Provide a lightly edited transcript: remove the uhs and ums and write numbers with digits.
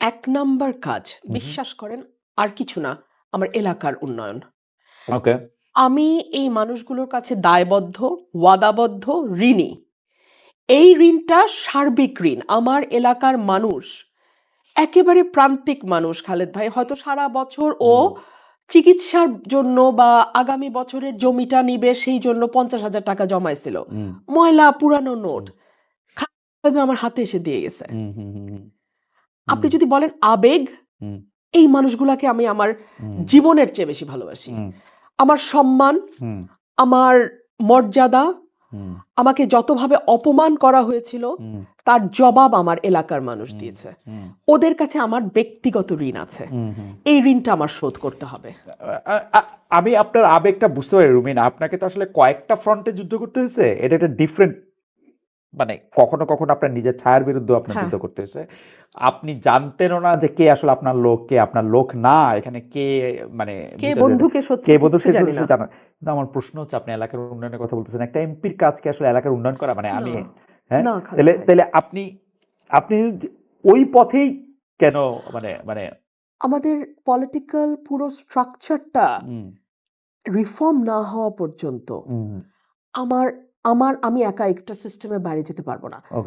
এক নাম্বার কাজ হুম। বিশ্বাস করেন আর কিছু না, আমার এলাকার উন্নয়ন। ওকে। আমি এই মানুষগুলোর কাছে দায়বদ্ধ, ওয়াদাবদ্ধ, ঋণী। এই ঋণটা সার্বিক ঋণ। আমার এলাকার মানুষ একেবারে প্রান্তিক মানুষ খালেদ ভাই, হয়তো সারা বছর ও চিকিৎসার জন্য বা আগামী বছরের জমিটা নিবে সেই জন্য 50,000 টাকা জমাইছিল, হুম। ময়লা পুরানো নোট খালেদ ভাই আমার হাতে এসে দিয়ে গেছে। হুম, হুম, হুম, হুম, আপনি যদি বলেন আবেগ, হুম, এই মানুষগুলাকে আমি আমার হুম, জীবনের চেয়ে বেশি ভালোবাসি। হুম, আমার সম্মান, হুম, আমার মর্যাদা, হুম, আমাকে যতভাবে অপমান করা হয়েছিল হুম, তার জবাব আমার এলাকার মানুষ হুম, দিয়েছে। হুম, ওদের কাছে আমার ব্যক্তিগত ঋণ আছে, হুম, হুম। এই ঋণটা আমার শোধ করতে হবে। আমি আপনার আবেগটা বুঝতে পারি রুমিন, আপনাকে তো আসলে কয়েকটা ফ্রন্টে যুদ্ধ করতে হয়েছে, এটা একটা ডিফারেন্ট, মানে কখনো কখনো আপনার নিজের ছায়ার বিরুদ্ধে আপনার হ্যাঁ, যুদ্ধ করতে হয়েছে। আপনি জানতেনও না যে কে আসলে আপনার লোক, কে আপনার লোক না, এখানে কে মানে কে ভিতরে বন্ধু কে কে শত্রু বন্ধু কিচ্ছু সে জানি না। জানা। কিন্তু আমার প্রশ্ন হচ্ছে, আপনি এলাকার উন্নয়নের কথা বলতেছেন, একটা এমপির কাজ কি আসলে এলাকার উন্নয়ন করা? মানে না, আমি, হ্যাঁ, না খালেদ তাহলে ভাই, তাহলে আপনি আপনি ওই পথেই কেন, মানে মানে আমাদের পলিটিক্যাল পুরো স্ট্রাকচারটা হুম, রিফর্ম না হওয়া পর্যন্ত হুম, আমার আমার আমি একা একটা সিস্টেমে বাইরে যেতে পারবো না। ওকে।